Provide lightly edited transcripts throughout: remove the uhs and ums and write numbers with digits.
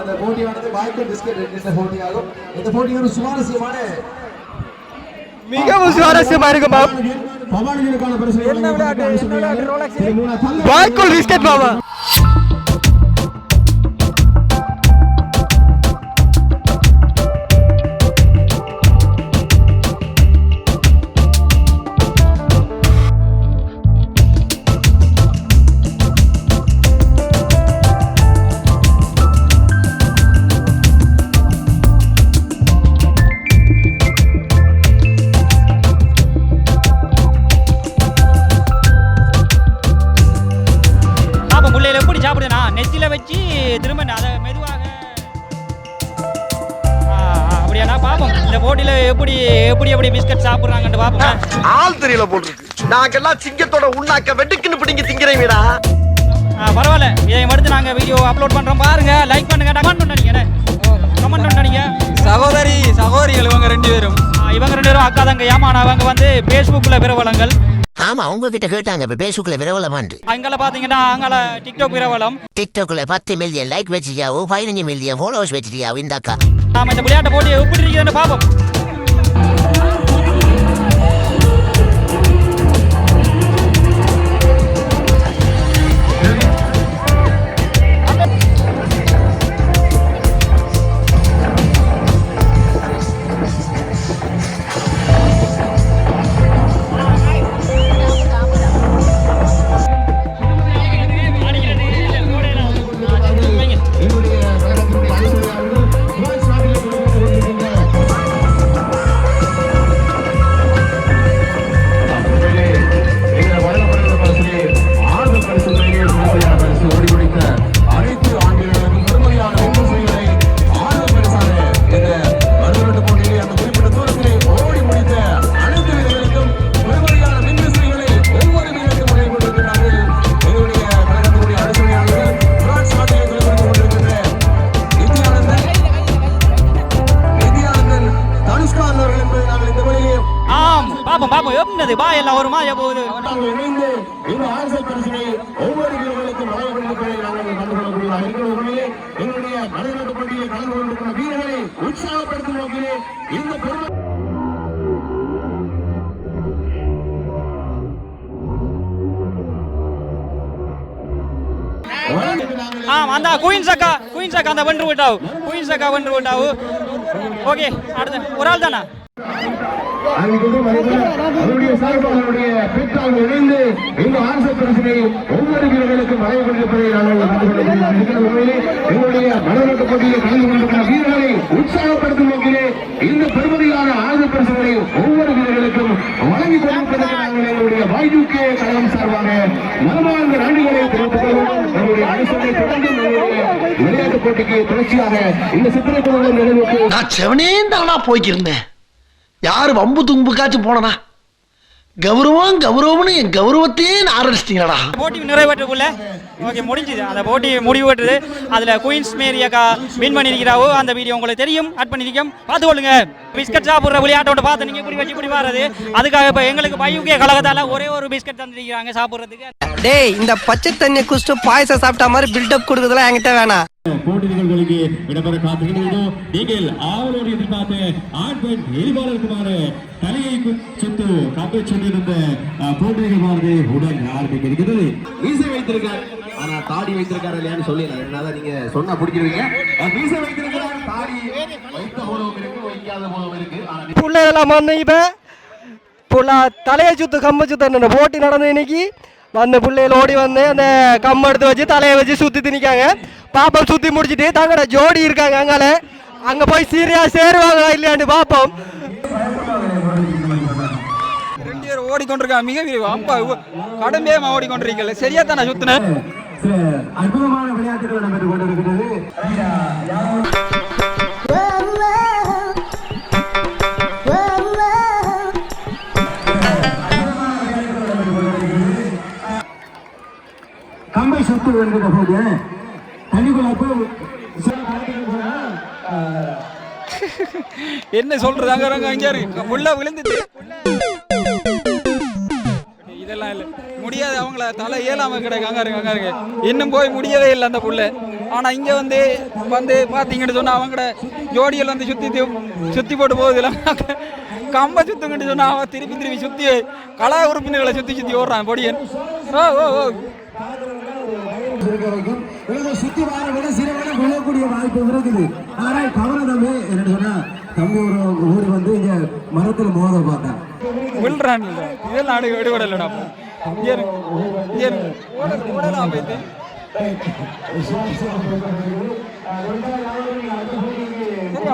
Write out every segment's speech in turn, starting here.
அந்த போட்டியானது வாய்க்கோல் பிஸ்கட் என்கின்ற போட்டியாகும். இந்த போட்டி ஒரு சுவாரஸ்யமான மிகவும் சுவாரஸ்யமா இருக்கு பாப். என்ன விளையாட்டு வாய்க்கோல் பிஸ்கட் பாபா. நெத்தில வச்சு திரும்ப அதை மெதுவாக அப்படியானா பாப்போம் இந்த போட்டியில எப்படி எப்படி எப்படி பிஸ்கட் சாப்பிடுறாங்கன்னு பாப்போம். ஆள் தெரியல போட்டுருக்கு. நாங்கெல்லாம் சிங்கத்தோட உண்ணாக்க வெட்டுக்குன்னு பிடிங்க திங்கிறீங்கடா. பரவாயில்ல, இதை எடுத்து நாங்க வீடியோ அப்லோட் பண்றோம், பாருங்க, லைக் பண்ணுங்க, கமெண்ட் பண்ணுங்க. கமெண்ட் பண்ணுங்க. சகோதரிகள் இவங்க ரெண்டு பேரும் அக்கா தங்க. ஏமானா அவங்க வந்து பேஸ்புக்ல பிரபலங்கள். ஆமா, உங்ககிட்ட கேட்டாங்க இப்ப பேஸ்புக்ல விரவலமாண்டு. அங்கல பாத்தீங்கன்னா அங்கல டிக்டாக் விரவலம். டிக்டாக்ல 10 மில்லியன் லைக் வச்சியாவோ 15 மில்லியன் ஃபாலோவர்ஸ் வச்சியாவோ இந்த அக்கா. நாம இந்த விளையாட்டு போட்டியை எப்படி இருக்குன்னு பாப்போம். பாப்போம் எப்படினது பா எல்லாம் வருமா போகுது. அந்த குயின்ஸ் அக்கா அந்த வென்று விட்டாவு. ஓகே, அடுத்த ஒரு ஆள் தானா? அவருடைய சார்பாளருடைய பெற்றார்கள் இணைந்து இந்த ஆன்சர் பரிசினை ஒவ்வொரு வீரர்களுக்கும் வழங்கிக் கொண்டிருப்பதை நாங்கள் உண்மையிலே எங்களுடைய மனநோக்க போட்டியில் கலந்து கொண்டிருக்கிற வீரர்களை உற்சாகப்படுத்தும் நோக்கிலே இந்த பெருமதியான ஆன்சர் பரிசுகளை ஒவ்வொரு வீரர்களுக்கும் வழங்கிக் கொண்டிருப்பதற்கு நாங்கள் எங்களுடைய வாய்யூகே கழகம் சார்பாக மனமார்ந்த நன்றிகளை தெரிவித்துக் கொள்வோம். நம்முடைய அரசனை தொடர்ந்து நம்முடைய விளையாட்டுப் போட்டிக்கு தொடர்ச்சியாக இந்த சித்திரை குழுவின் நிகழ்வுக்கு நான் செவனே தானா போய்க்கிருந்தேன். யாரு வம்பு தும்புக்காச்சும் போனா கௌரவம்னு என் கௌரவத்தையே ஆரம்பிச்சிட்டீங்களா. போட்டி நிறைவேற்றக்குள்ள ஓகே முடிஞ்சுது. அந்த போட்டி முடிவு பெற்றது. அதுல குயின்ஸ் மேரி அக்கா வின் பண்ணிருக்கிறாவோ அந்த வீடியோ உங்களுக்கு தெரியும், ஆட் பண்ணிருக்கோம், பார்த்துக்கொள்ளுங்க. பிஸ்கட் சாப்பிட்ற விளையாட்டோட பார்த்து நீங்க இப்படி வச்சு இப்படி வர்றது. அதுக்காக இப்போ எங்களுக்கு பையுகே கழகத்தால ஒரே ஒரு பிஸ்கட் தந்துருக்கிறாங்க சாப்பிட்றதுக்கு. டேய், இந்த பச்சை தண்ணி குடிச்சிட்டு பாயசம் சாப்பிட்ட மாதிரி பில்டப் கொடுக்குறதுலாம் என்கிட்ட வேணாம். போட்டி நிகழ்வுகளுக்கு இடம்பெற காத்துகிறோம். நீங்கள் ஆவலோடு எதிர்பார்த்து ஆண் பெண் எரிவாளருக்குமாறு தலையை சுத்து காப்பை சொல்லியிருந்த போட்டி நிகழ்வானது உடன் ஆரம்பிக்க இருக்கிறது. மீசை வைத்திருக்கார், ஆனா தாடி வைத்திருக்காரு இல்லையான்னு சொல்லிடலாம். என்னால நீங்க சொன்னா பிடிச்சிருவீங்க. மீசை வைத்திருக்கிறார், தாடி வைத்த போலவும் இருக்கு, வைக்காத போலவும் இருக்கு. புள்ளையெல்லாம் வந்து இப்ப புள்ளா தலையை சுத்து கம்பை சுத்த போட்டி நடந்து இன்னைக்கு அந்த பிள்ளைகள் ஓடி வந்து அந்த கம் எடுத்து வச்சு தலையை வச்சு சுத்தி திணிக்காங்க. பாப்பம் சுத்தி முடிச்சுட்டு தங்கட ஜோடி இருக்காங்க அங்கால, அங்க போய் சீரியா சேருவாங்க இல்லையாண்டு பாப்போம். ரெண்டு பேர் ஓடிக்கொண்டிருக்காங்க, மிக அப்பா கடுமையாக ஓடிக்கொண்டிருக்கல. சரியா தானே சுத்தின அற்புதமான விளையாட்டுகள் நடைபெற்றுக் கொண்டிருக்கிறது. கம்பை சுத்து வருகிற போது என்ன சொல்றாங்க அங்க முள்ள விழுந்துட்டு இதெல்லாம் இல்ல முடியாது. அவங்கள தலை ஏலாம கிடைக்காங்க, இன்னும் போய் முடியவே இல்லை அந்த புள்ள. ஆனால் இங்கே வந்து பார்த்தீங்கன்னு சொன்னால் அவங்களோட ஜோடிகள் வந்து சுற்றி போட்டு போகுதுல கம்ப சுத்துங்கன்னு சொன்னால் அவன் திருப்பி சுற்றி கலா உறுப்பினர்களை சுற்றி ஓடுறான் பொடியன். சுத்தி வார விட சிறுவனை விழக்கூடிய வாய்ப்பு இருக்குது. ஆனால் கவனமே என்ன சொன்னா தம்பி ஊர் வந்து இங்க மரத்துல மோத பார்த்தான் விழுறான் இதெல்லாம் நாடு விடுபடலடா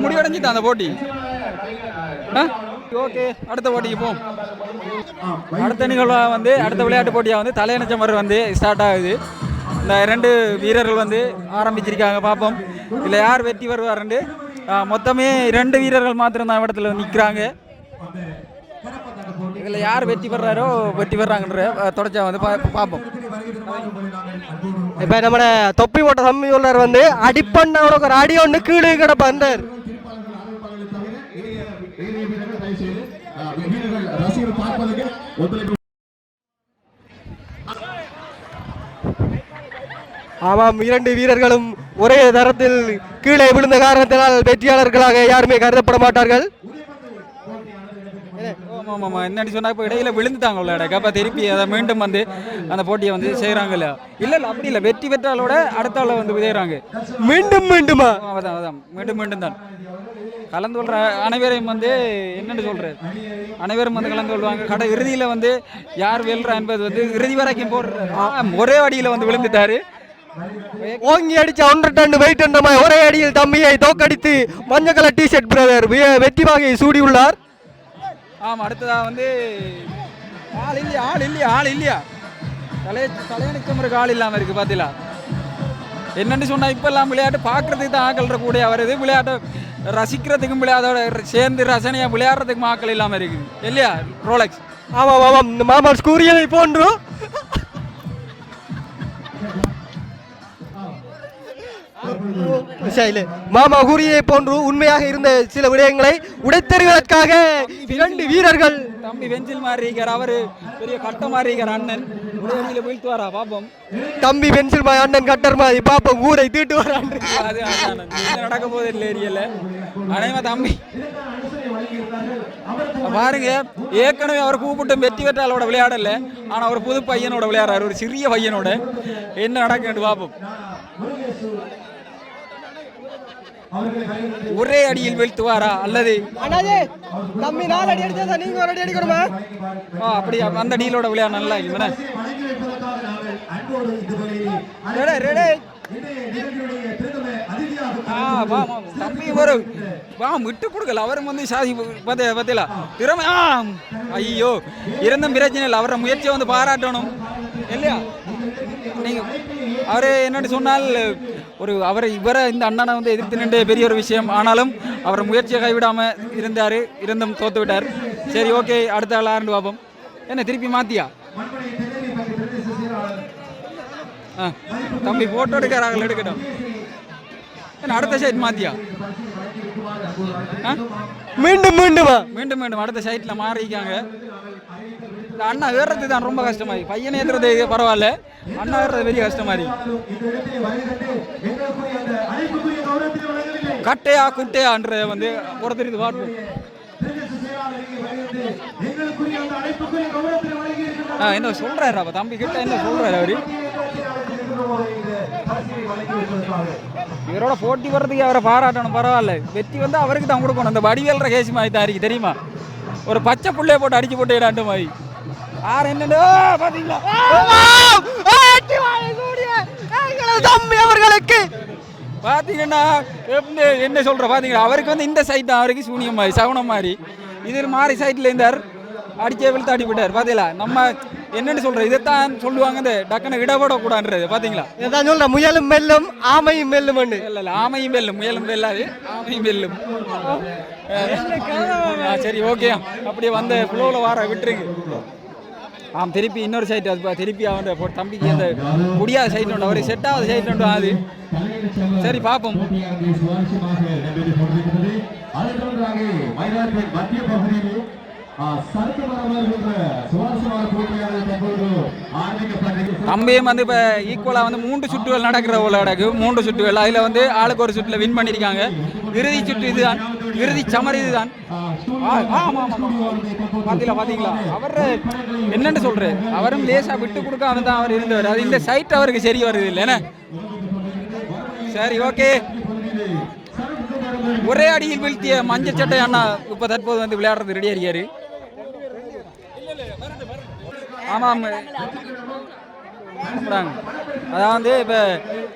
முடிவடைஞ்சிட்டான் அந்த போட்டி. ஓகே, அடுத்த போட்டிக்கு போம். அடுத்த நிகழ்வாக வந்து அடுத்த விளையாட்டு போட்டியாக வந்து தலையணைச்சமர் வந்து ஸ்டார்ட் ஆகுது. இந்த 2 வீரர்கள் வந்து ஆரம்பிச்சிருக்காங்க. பார்ப்போம் இதில் யார் வெற்றி வருவாருண்டு. மொத்தமே 2 வீரர்கள் மாத்திரம் இடத்துல நிற்கிறாங்க. இதில் யார் வெற்றி பெறாங்கன்ற தொடர்ச்சியாக வந்து பார்ப்போம். இப்போ நம்ம தொப்பி போட்ட தம்பி உள்ளார் வந்து அடிப்பண்ண ஒரு அடி ஒன்று கீழே கிடப்பார். ஆமாம், 2 வீரர்களும் ஒரே தரத்தில் கீழே விழுந்த காரணத்தினால் வெற்றியாளர்களாக யாருமே கருதப்பட மாட்டார்கள். என்னடி சொன்னா இப்போ இடையில விழுந்துட்டாங்க அப்போ திருப்பி அதை மீண்டும் வந்து அந்த போட்டியை வந்து செய்கிறாங்க. இல்லை அப்படி இல்லை, வெற்றி பெற்றாலோட அடுத்த ஆளை வந்து விதைகிறாங்க. மீண்டுமா அதான் மீண்டும் தான் கலந்து கொள்கிற அனைவரையும் வந்து என்னென்னு சொல்கிறது, அனைவரும் வந்து கலந்து கொள்வாங்க. இறுதியில் வந்து யார் வெல்றா என்பது வந்து இறுதி வரைக்கும் ஒரே அடியில் வந்து விழுந்துட்டாரு. ஓங்கி அடிச்ச 1.5 டன் வெயிட் என்ற ஒரே அடியில் தம்பியை தோக்கடித்து மஞ்சள் கலர் டிஷர்ட் பிரதர் வெற்றி வாகை சூடியுள்ளார். ஆமாம், அடுத்ததாக வந்து ஆள் இல்லையா தலையணிச்சமருக்கு ஆள் இல்லாமல் இருக்குது. பார்த்தீங்களா என்னென்னு சொன்னால் இப்போல்லாம் விளையாட்டு பார்க்குறதுக்கு தான் ஆக்கல்ற கூட வருது, விளையாட்டை ரசிக்கிறதுக்கும் விளையாட்டோட சேர்ந்து ரசனையாக விளையாடுறதுக்கும் ஆக்கள் இல்லாமல் இருக்குது இல்லையா ரோலக்ஸ்? ஆமாம், மாமா கூறியதை போன்று மாமா கூறியை போன்று உண்மையாக இருந்த சில விடயங்களை உடைத்தறிவதற்காக 2 வீரர்கள். தம்பி பெஞ்சில் மாதிரி இருக்கார், அவரு பெரிய கட்ட மாதிரி இருக்கார். அண்ணன் உடையில வீழ்த்துவாரா பாப்போம். தம்பி பென்சில் மாதிரி அண்ணன் கட்டர் மாதிரி பாப்போம் ஊரை தீட்டு வரான். அது நடக்க போது இல்லை ஏரியல அனைவா தம்பி பாருங்க. ஏற்கனவே அவர் கூப்பிட்டு வெற்றி பெற்றாலோட விளையாடல, ஆனா ஒரு புது பையனோட விளையாடுறாரு, ஒரு சிறிய பையனோட. என்ன நடக்க பாப்போம். ஒரே அடியில் வீழ்த்துவாரா அல்லது தம்பி 4 அடி அடிச்சா நீங்க ஒரு அடி அடிக்கணுமா? அப்படி அந்த அடியிலோட விளையாட நல்லா இல்ல. தம்பி ஒரு விட்டு கொடுக்கல, அவரும் வந்து சாதி பார்த்தீங்களா திறமை. ஐயோ இருந்தும் பிரச்சனை இல்லை, அவரை முயற்சியை வந்து பாராட்டணும் இல்லையா? நீங்க அவரு என்னன்னு சொன்னால் இவரை இந்த அண்ணனை வந்து எதிர்த்து நின்ற பெரிய ஒரு விஷயம். ஆனாலும் அவரை முயற்சியை கைவிடாம இருந்தும் தோத்து விட்டார். சரி, ஓகே, அடுத்த ஆள் ஆரண்டு பார்ப்போம். என்ன திருப்பி மாத்தியா தம்பி போட்டோ எடுக்கிறார்கள், எடுக்கட்டும். என்ன அடுத்த சைட் மாத்தியா? மீண்டும் அடுத்த சைட்ல மாறிக்காங்க. அண்ணா ஏறது தான் ரொம்ப கஷ்டமாயி, பையனை ஏற்றுறது பரவாயில்ல, அண்ணா ஏறது பெரிய கஷ்டமாரி. கட்டையா குட்டையான்ற வந்து பொறுத்திருந்து பார்ப்போம். என்ன சொல்றாரு அப்ப தம்பி கிட்ட, என்ன சொல்றாரு அவரு? இவரோட போட்டி வர்றதுக்கு அவரை பாராட்டணும், பரவாயில்ல. வெற்றி வந்து அவருக்கு தான் கொடுக்கணும். இந்த வடிவேல்ற கேசி மாதிரி தான் இருக்கு தெரியுமா? ஒரு பச்சை புள்ளைய போட்டு அடிச்சு போட்டு இடாண்டு மாதிரி. பாத்தீங்கன்னா என்ன சொல்ற பாத்தீங்கன்னா, அவருக்கு வந்து இந்த சைட் தான் அவருக்கு சூனியம் மாதிரி சகுனம் மாதிரி. இதில் மாறி சைட்ல இருந்தார், அடிச்சே விழுத்து அடி போட்டார். பாத்தீங்களா நம்ம என்னன்னு சொல்ற, இதைத்தான் சொல்லுவாங்க இந்த டக்குன்னு இடப்படக்கூடாதுன்றது. பாத்தீங்களா இதான் சொல்ற, முயலும் மெல்லும் ஆமையும் மெல்லும். இல்ல ஆமையும் வெல்லும், முயலும் வெல்லாது, ஆமையும் வெல்லும். சரி, ஓகே, அப்படியே வந்த ஃப்ளோல வார விட்டுருங்க. திருப்பி இன்னொரு சைட், அது திருப்பி அவன் தம்பிக்கு அந்த முடியாத சைட் உண்டு, அவருக்கு செட் ஆகாத சைட் உண்டு. அது சரி, பார்ப்போம். தம்பியும் வந்து இப்போ ஈக்குவலாக வந்து 3 சுற்றுகள் நடக்கிற போல நடக்கு 3 சுற்றுகள் அதில் வந்து ஆளுக்கு ஒரு சுற்றில் வின் பண்ணியிருக்காங்க. இறுதி சுற்று இதுதான், இறுதி சமர் இதுதான். பார்த்தீங்களா அவர் என்னன்னு சொல்றாரு, அவரும் லேசாக விட்டு கொடுக்காம தான் அவர் இருந்தவர். அது இந்த சைட் அவருக்கு சரி வருது இல்லைன்னா. சரி, ஓகே. ஒரே அடியில் வீழ்த்திய மஞ்சள் சட்டை அண்ணா இப்போ தற்போது வந்து விளையாடுறது ரெடியாக இருக்காரு. ஆமாம், அதாவது இப்போ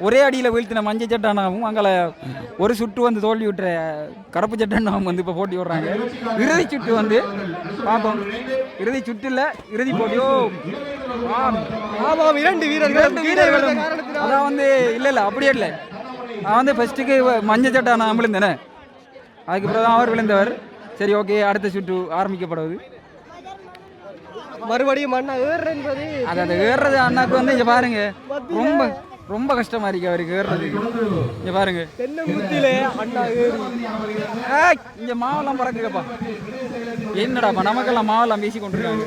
ஒரே அடியில் வீழ்த்தின மஞ்சள் சட்டானாவும் அங்கே ஒரு சுற்று வந்து தோல்வி விட்டுற கருப்பு சட்டானாவும் வந்து இப்போ போட்டி விடுறாங்க. இறுதி சுற்று வந்து பார்ப்போம். இறுதி சுற்றில் இறுதி போட்டியோ ஆமாம், 2 வீரர்களும் அதான் வந்து இல்லை அப்படியே இல்லை. நான் வந்து ஃபர்ஸ்ட்டுக்கு மஞ்சள் சட்டானா விழுந்தேனே, அதுக்கப்புறம் தான் அவர் விழுந்தவர். சரி, ஓகே. அடுத்த சுற்று ஆரம்பிக்கப்படுவது. மறுபடியும் அண்ணா ஏறுறது, அது ஏறுறது அண்ணாக்கு வந்து இங்கே பாருங்க ரொம்ப ரொம்ப கஷ்டமா இருக்கு அவருக்கு ஏறுறது. இங்கே பாருங்க தென்னங்குத்திலே அண்ணா ஏறி இங்கே மாவெல்லாம் பறக்குங்கப்பா. என்னடாப்பா நமக்கெல்லாம் மாவெல்லாம் பேசி கொண்டிருக்காங்க.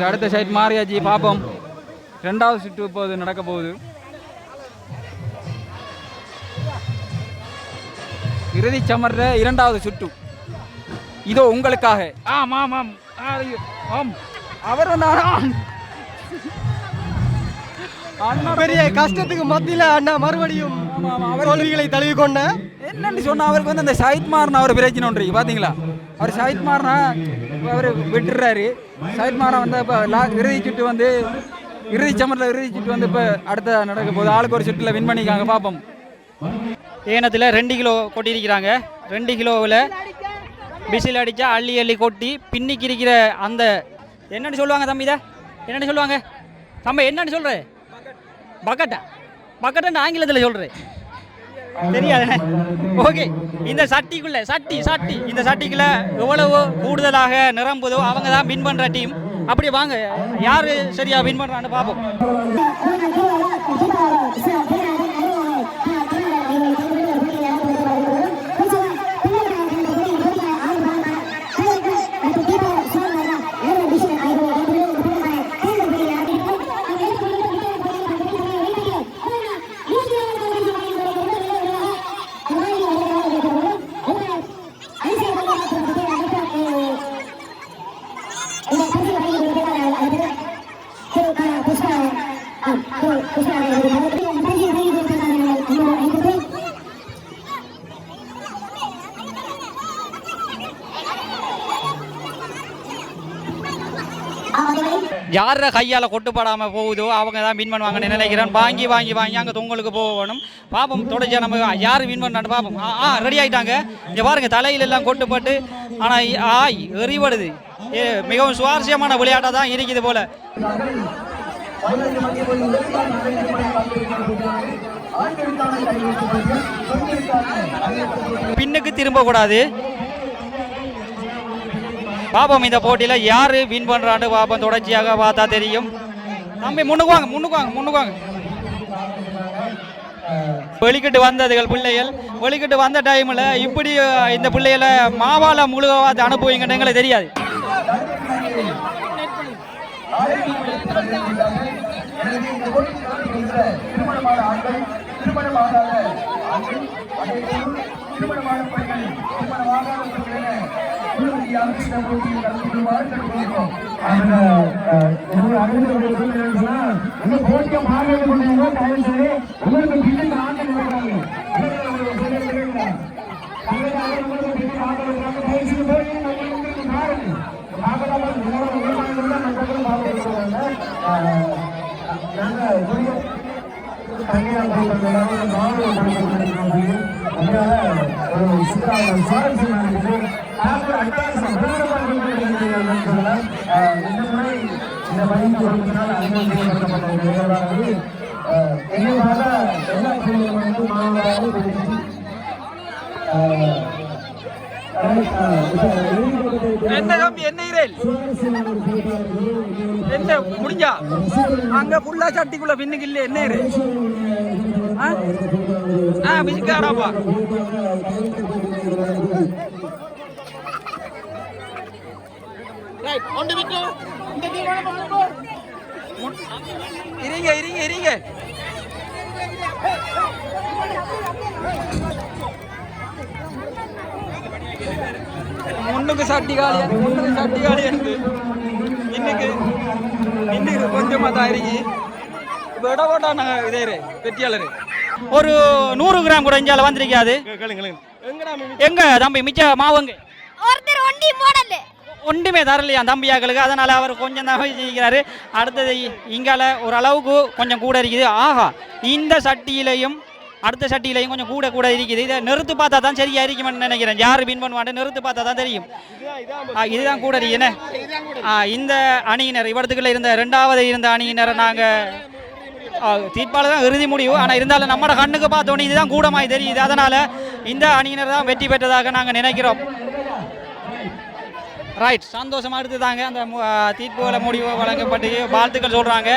அடுத்த சைட் மாறியாச்சு, பார்ப்போம். 2வது சுற்று இப்போது நடக்க போகுது. இறுதி சமர்ற 2வது சுற்று இதோ உங்களுக்காக. ஆமாம் ஆமாம் ஆம், அவர் அண்ணா பெரிய கஷ்டத்துக்கு மத்தியில் அண்ணா மறுபடியும் தோல்விகளை தழுவி கொண்ட என்னன்னு சொன்னா அவருக்கு வந்து அந்த சைட் மாறின அவர் பிரச்சனை ஒன்று பார்த்தீங்களா. அவர் சைட் மாறினா அவர் விட்டுறாரு. சைட் மாற வந்து இப்போ இறுதி சுற்று வந்து இறுதி சமரில் இறுதி சுற்று வந்து இப்போ அடுத்த நடக்க போகுது. ஆளுக்கு ஒரு சுற்றில் வின் பண்ணிக்காங்க. பார்ப்போம். ஏனத்தில் 2 கிலோ கொட்டியிருக்கிறாங்க. 2 கிலோவில் பிசில் அடித்தா அள்ளி அள்ளி கொட்டி பின்னிக்கு இருக்கிற அந்த என்னென்னு சொல்லுவாங்க தம்பி, இதை என்னென்னு சொல்லுவாங்க தம்பி, என்னென்னு சொல்கிறேன்? பக்கெட்டுன்னு ஆங்கிலத்தில் சொல்கிறேன், தெரியாதுண்ணே. ஓகே, இந்த சட்டிக்குள்ளே இந்த சட்டிக்குள்ளே எவ்வளவோ கூடுதலாக நிரம்புதோ அவங்க தான் வின் பண்ணுற டீம். அப்படி வாங்க, யார் சரியாக வின் பண்ணுறான்னு பார்ப்போம். யார கையால் கொட்டுப்படாமல் போகுதோ அவங்க தான் வின் பண்ணுவாங்கன்னு நினைக்கிறேன். வாங்கி அங்கே தொங்கலுக்கு போகணும். பாப்போம், தொடர்ச்சியாக நம்ம யார் வின் பண்ணான்னு பார்ப்போம். ரெடி ஆகிட்டாங்க. இங்கே பாருங்கள், தலையிலெல்லாம் கொட்டுப்பட்டு ஆனால் எறிபடுது. மிகவும் சுவாரஸ்யமான விளையாட்டாக தான் இருக்குது போல. பின்னுக்கு திரும்பக்கூடாது. பாப்போம் இந்த போட்டியில் யார் வின் பண்ணுறான்னு பாப்போம். தொடர்ச்சியாக பார்த்தா தெரியும். தம்பி முன்னுக்கு வாங்க. வெளிக்கிட்டு வந்ததுகள் பிள்ளைகள் வெளிக்கிட்டு வந்த டைமில் இப்படி இந்த பிள்ளைகளை மாவால முழுவாத அனுப்புவீங்கன்னு எங்களுக்கு தெரியாது. என்ன முடிஞ்சா அங்க புல்லா சட்டிக்குள்ள பின்னுக்கு இல்ல என்ன மிஸ்காடாப்பா இருங்க இருங்க இருங்க முன்னுக்கு சட்டி காலி இருக்கு இன்னைக்கு கொஞ்சமா தான் இருக்கு விட போட்டா இதே வெற்றியாளர் ஒரு 100 கிராம் கூட இஞ்சால வந்திருக்காது எங்க தம்பி மிச்ச மாவுங்க ஒருத்தர் ஒண்டி மாடல் ஒன்றுமே தரலையா தம்பியாக்களுக்கு, அதனால அவர் கொஞ்சம் தான் வச்சிருக்கிறாரு. அடுத்தது இங்கால ஒரு அளவுக்கு கொஞ்சம் கூட இருக்குது. ஆஹா, இந்த சட்டியிலையும் அடுத்த சட்டியிலையும் கொஞ்சம் கூட இருக்குது. இதை நிறுத்து பார்த்தா தான் சரியா இருக்குமென்னு நினைக்கிறேன். யார் வின் பண்ணுவான்னு நிறுத்து பார்த்தா தான் தெரியும். இதுதான் கூட இருக்குன்னு. இந்த அணியினர் இவரத்துக்குள்ள இருந்த 2வது இருந்த அணியினரை நாங்கள் தீர்ப்பாளர் தான் இறுதி முடிவு. ஆனால் இருந்தாலும் நம்மளோட கண்ணுக்கு பார்த்தோன்னே இதுதான் கூடமாய் தெரியுது. அதனால் இந்த அணியினர் தான் வெற்றி பெற்றதாக நாங்கள் நினைக்கிறோம். ரைட், சந்தோஷமாக எடுத்துதாங்க. அந்த தீர்ப்புகளை முடிவு வழங்கப்பட்டு வாழ்த்துக்கள் சொல்கிறாங்க.